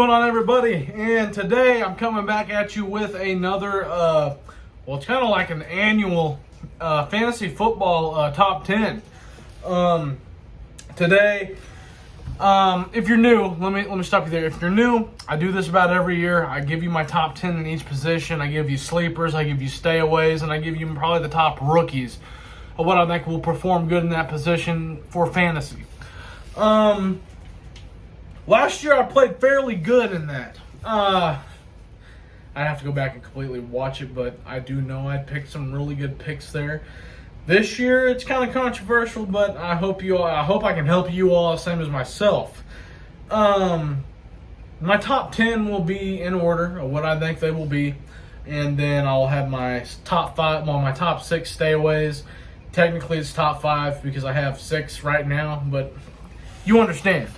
going on, everybody? And today I'm coming back at you with another, it's kind of like an annual fantasy football top 10. Today, if you're new, let me stop you there. If you're new, I do this about every year. I give you my top 10 in each position. I give you sleepers, I give you stayaways, and I give you probably the top rookies of what I think will perform good in that position for fantasy. Last year I played fairly good in that. I'd have to go back and completely watch it, but I do know I picked some really good picks there. This year it's kind of controversial, but I hope I can help you all, same as myself. My top 10 will be in order of what I think they will be, and then I'll have my top 5, my top 6 stayaways. Technically it's top 5 because I have 6 right now, but you understand.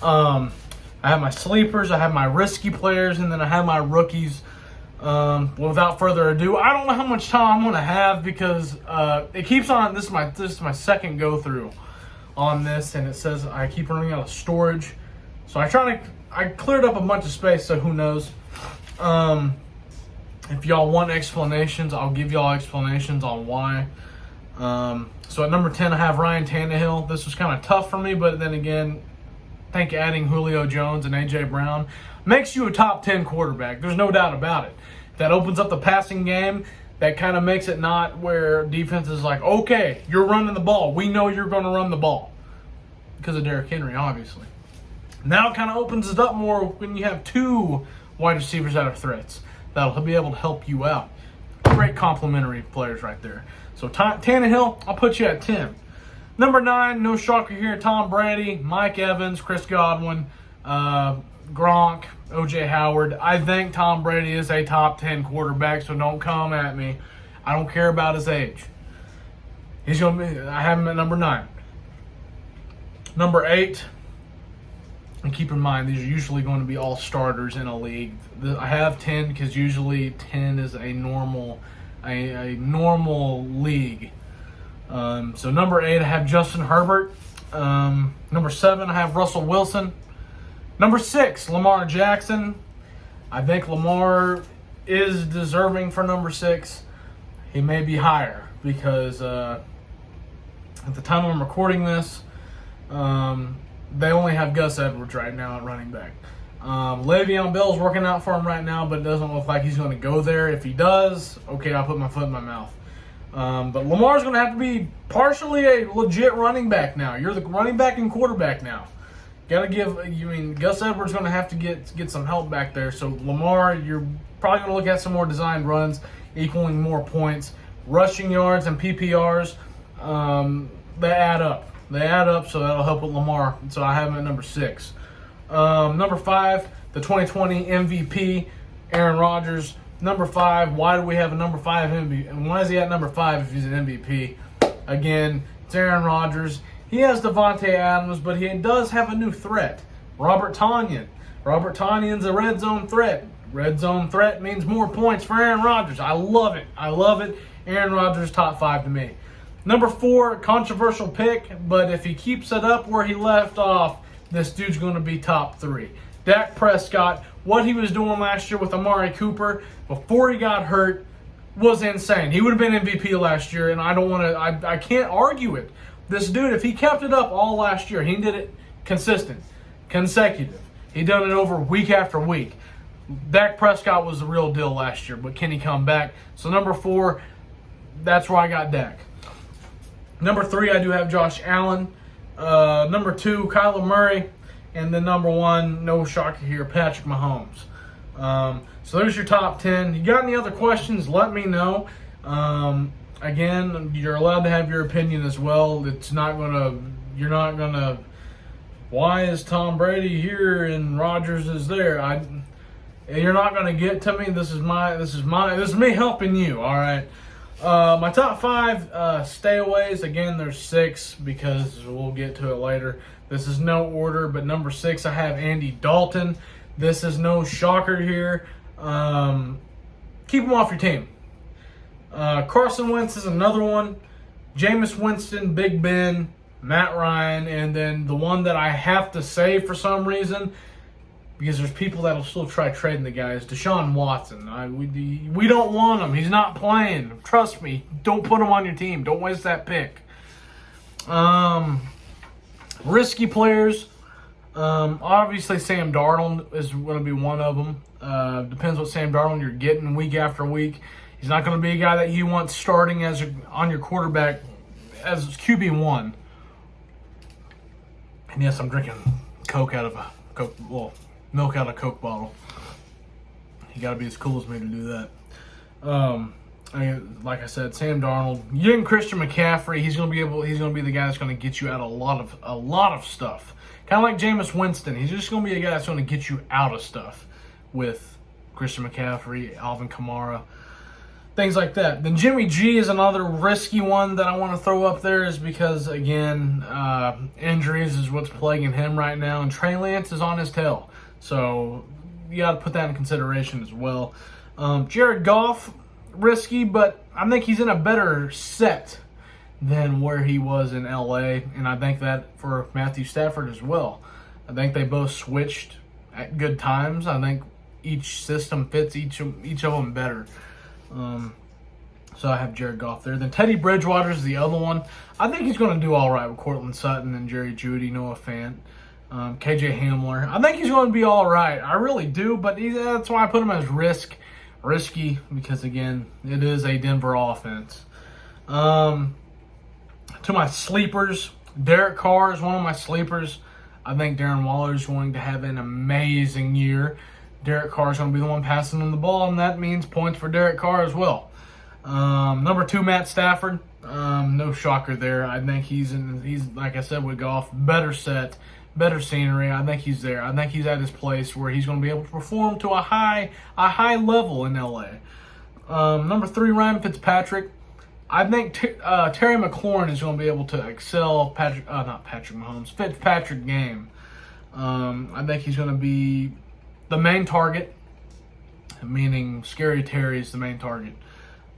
I have my sleepers, I have my risky players, and then I have my rookies. Without further ado, I don't know how much time I'm going to have because it keeps on. This is my second go through on this, and it says I keep running out of storage. So I cleared up a bunch of space, so who knows. If y'all want explanations, I'll give y'all explanations on why. So at number 10, I have Ryan Tannehill. This was kind of tough for me, but then again, I think adding Julio Jones and A.J. Brown makes you a top 10 quarterback. There's no doubt about it. That opens up the passing game. That kind of makes it not where defense is like, okay, you're running the ball. We know you're going to run the ball. Because of Derrick Henry, obviously. Now it kind of opens it up more when you have 2 wide receivers that are threats. That'll be able to help you out. Great complementary players right there. So Tannehill, I'll put you at 10. Number 9, no shocker here, Tom Brady, Mike Evans, Chris Godwin, Gronk, O.J. Howard. I think Tom Brady is a top 10 quarterback, so don't come at me. I don't care about his age. I have him at number 9. Number 8, and keep in mind, these are usually going to be all starters in a league. I have 10 because usually 10 is a normal league. So number 8, I have Justin Herbert. Number 7, I have Russell Wilson. Number 6, Lamar Jackson. I think Lamar is deserving for number 6. He may be higher because at the time I'm recording this, they only have Gus Edwards right now at running back. Le'Veon Bell's working out for him right now, but it doesn't look like he's going to go there. If he does, okay, I'll put my foot in my mouth. But Lamar's going to have to be partially a legit running back now. You're the running back and quarterback now. Gus Edwards going to have to get some help back there. So Lamar, you're probably going to look at some more designed runs, equaling more points. Rushing yards and PPRs, they add up. So that'll help with Lamar. So I have him at number 6. Number 5, the 2020 MVP, Aaron Rodgers. Number 5, why do we have a number 5 MVP? And why is he at number 5 if he's an MVP? Again, it's Aaron Rodgers. He has Devontae Adams, but he does have a new threat, Robert Tonyan. Robert Tonyan's a red zone threat. Red zone threat means more points for Aaron Rodgers. I love it. Aaron Rodgers, top 5 to me. Number 4, controversial pick, but if he keeps it up where he left off, this dude's going to be top 3. Dak Prescott, what he was doing last year with Amari Cooper before he got hurt was insane. He would have been MVP last year, and I can't argue it. This dude, if he kept it up all last year, he did it consecutive. He done it over week after week. Dak Prescott was the real deal last year, but can he come back? So number 4, that's where I got Dak. Number 3, I do have Josh Allen. Number 2, Kyler Murray. And then number 1, no shocker here, Patrick Mahomes. So there's your top 10. You got any other questions, let me know. Again, you're allowed to have your opinion as well. You're not gonna, why is Tom Brady here and Rodgers is there? You're not gonna get to me. This is me helping you, all right? My top 5 stayaways, again, there's 6 because we'll get to it later. This is no order, but number 6, I have Andy Dalton. This is no shocker here. Keep him off your team. Carson Wentz is another one. Jameis Winston, Big Ben, Matt Ryan, and then the one that I have to say for some reason, because there's people that'll still try trading the guy, is Deshaun Watson. We don't want him. He's not playing. Trust me. Don't put him on your team. Don't waste that pick. Risky players. Obviously, Sam Darnold is going to be one of them. Depends what Sam Darnold you're getting week after week. He's not going to be a guy that you want starting on your quarterback as QB1. And yes, I'm drinking milk out of a Coke bottle. You got to be as cool as me to do that. Like I said, Sam Darnold. You getting Christian McCaffrey. He's going to be the guy that's going to get you out a lot of stuff. Kind of like Jameis Winston. He's just going to be a guy that's going to get you out of stuff with Christian McCaffrey, Alvin Kamara, things like that. Then Jimmy G is another risky one that I want to throw up there, is because, again, injuries is what's plaguing him right now, and Trey Lance is on his tail. So you got to put that in consideration as well. Jared Goff, risky, but I think he's in a better set than where he was in LA, and I think that for Matthew Stafford as well. I think they both switched at good times. I think each system fits each of them better. So I have Jared Goff there. Then Teddy Bridgewater is the other one. I think he's going to do all right with Cortland Sutton and Jerry Jeudy, Noah Fant, KJ Hamler. I think he's going to be all right. I really do, but that's why I put him as risky, because, again, it is a Denver offense. To my sleepers, Derek Carr is one of my sleepers. I think Darren Waller is going to have an amazing year. Derek Carr is going to be the one passing him the ball, and that means points for Derek Carr as well. Number 2, Matt Stafford. No shocker there. I think he's like I said with Goff, better set, better scenery. I think he's there. I think he's at his place where he's going to be able to perform to a high level in LA. Number 3, Ryan Fitzpatrick. I think Terry McLaurin is going to be able to excel Fitzpatrick game. I think he's going to be the main target, meaning Scary Terry is the main target.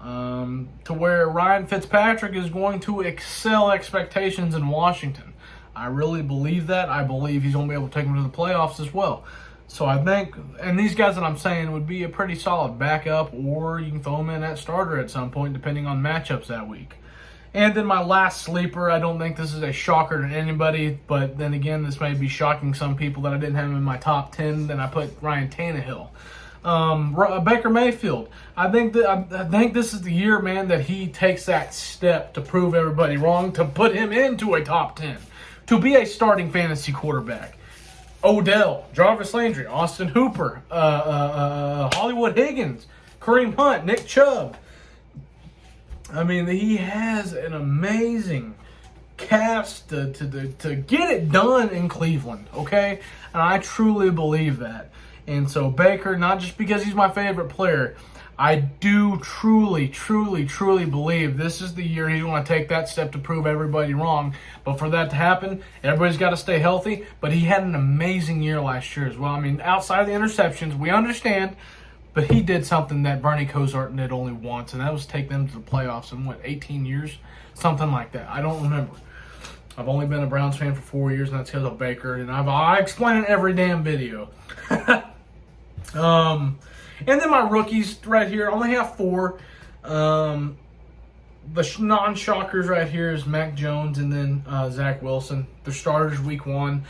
To where Ryan Fitzpatrick is going to excel expectations in Washington. I really believe that. I believe he's going to be able to take them to the playoffs as well. So I think, and these guys that I'm saying would be a pretty solid backup, or you can throw them in at starter at some point depending on matchups that week. And then my last sleeper, I don't think this is a shocker to anybody, but then again, this may be shocking some people that I didn't have in my top 10. Then I put Ryan Tannehill. Baker Mayfield. I think this is the year, man, that he takes that step to prove everybody wrong, to put him into a top 10, to be a starting fantasy quarterback. Odell, Jarvis Landry, Austin Hooper, Hollywood Higgins, Kareem Hunt, Nick Chubb. I mean, he has an amazing cast to get it done in Cleveland, okay? And I truly believe that. And so Baker, not just because he's my favorite player, I do truly believe this is the year he's going to take that step to prove everybody wrong. But for that to happen, everybody's got to stay healthy. But he had an amazing year last year as well. I mean, outside of the interceptions, we understand. But he did something that Bernie Kosar did only once, and that was take them to the playoffs in, 18 years? Something like that. I don't remember. I've only been a Browns fan for 4 years, and that's because of Baker. And I explain it in every damn video. And then my rookies right here, I only have 4. The non-shockers right here is Mac Jones and then Zach Wilson. They're starters week 1.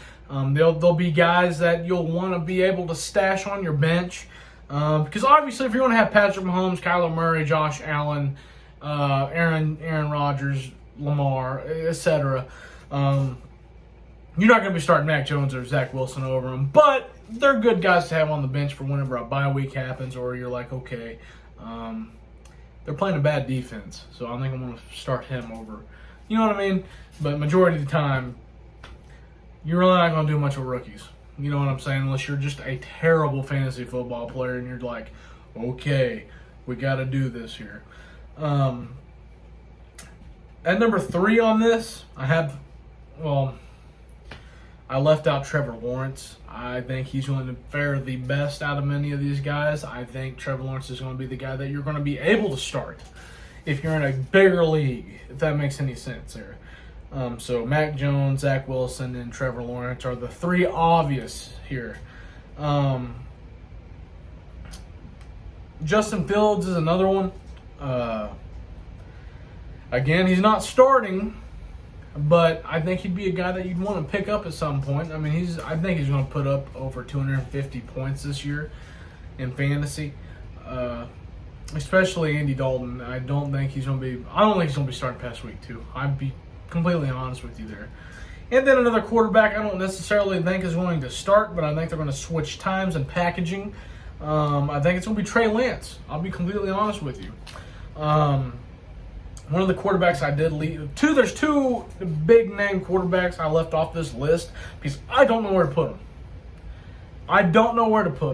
They'll be guys that you'll want to be able to stash on your bench. Because obviously if you're going to have Patrick Mahomes, Kyler Murray, Josh Allen, Aaron Rodgers, Lamar, etc., you're not going to be starting Mac Jones or Zach Wilson over them. But they're good guys to have on the bench for whenever a bye week happens, or you're like, okay, they're playing a bad defense, so I think I'm going to start him over. You know what I mean? But majority of the time, you're really not going to do much with rookies. You know what I'm saying? Unless you're just a terrible fantasy football player and you're like, okay, we got to do this here. At number 3 on this, I left out Trevor Lawrence. I think he's going to fare the best out of many of these guys. I think Trevor Lawrence is going to be the guy that you're going to be able to start if you're in a bigger league, if that makes any sense there. So Mac Jones, Zach Wilson, and Trevor Lawrence are the 3 obvious here. Justin Fields is another one. Again, he's not starting, but I think he'd be a guy that you'd want to pick up at some point. I mean, I think he's going to put up over 250 points this year in fantasy. Especially Andy Dalton. I don't think he's going to be starting past week 2. I'd be completely honest with you there. And then another quarterback I don't necessarily think is going to start, but I think they're going to switch times and packaging. I think it's going to be Trey Lance. I'll be completely honest with you. One of the quarterbacks I did leave. There's 2 big name quarterbacks I left off this list because I don't know where to put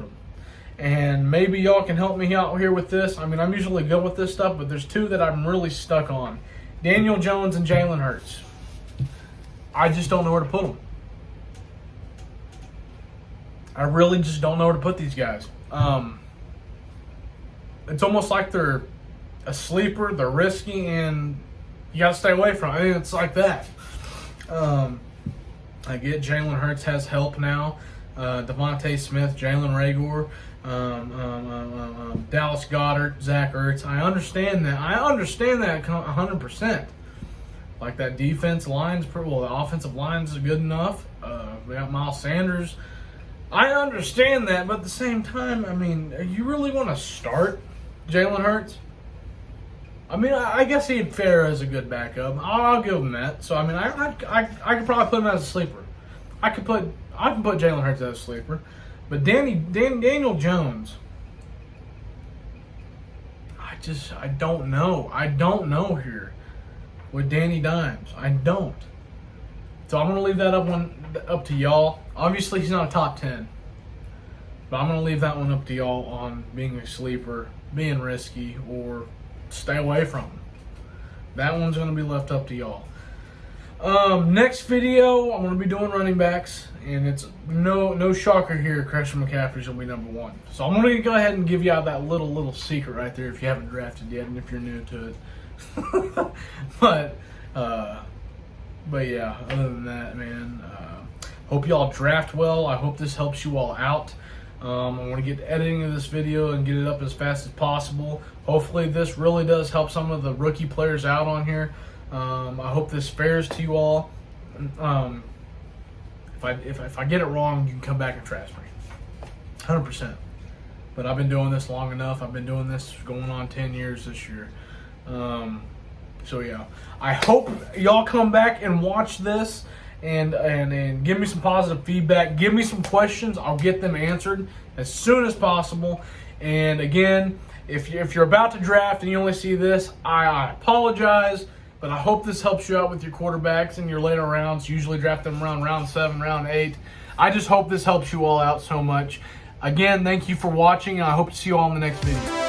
them. And maybe y'all can help me out here with this. I mean, I'm usually good with this stuff, but there's 2 that I'm really stuck on. Daniel Jones and Jalen Hurts. I just don't know where to put them. I really just don't know where to put these guys. It's almost like they're a sleeper, they're risky, and you got to stay away from it. I mean, it's like that. I get Jalen Hurts has help now. Devontae Smith, Jalen Reagor, Dallas Goedert, Zach Ertz. I understand that 100%. Like that defense line's the offensive line's good enough. We got Miles Sanders. I understand that, but at the same time, I mean, you really want to start Jalen Hurts? I mean, I guess he'd fare as a good backup. I'll give him that. So I mean, I could probably put him as a sleeper. I can put Jalen Hurts as a sleeper, but Daniel Jones. I don't know. I don't know here with Danny Dimes. I don't. So I'm gonna leave that up to y'all. Obviously, he's not a top 10, but I'm gonna leave that one up to y'all on being a sleeper, being risky, or stay away from him. That one's going to be left up to y'all. Next video, I'm going to be doing running backs, and it's no shocker here. Christian McCaffrey's going to be number 1. So I'm going to go ahead and give y'all that little secret right there if you haven't drafted yet, and if you're new to it. but yeah, other than that, man, hope y'all draft well. I hope this helps you all out. I want to get the editing of this video and get it up as fast as possible. Hopefully this really does help some of the rookie players out on here. I hope this fares to you all. If I get it wrong, you can come back and trash me. 100%. But I've been doing this long enough. I've been doing this going on 10 years this year. So yeah, I hope y'all come back and watch this. And give me some positive feedback. Give me some questions. I'll get them answered as soon as possible. And again, if you're about to draft and you only see this, I apologize. But I hope this helps you out with your quarterbacks in your later rounds. Usually draft them around round 7, round 8. I just hope this helps you all out so much. Again, thank you for watching, and I hope to see you all in the next video.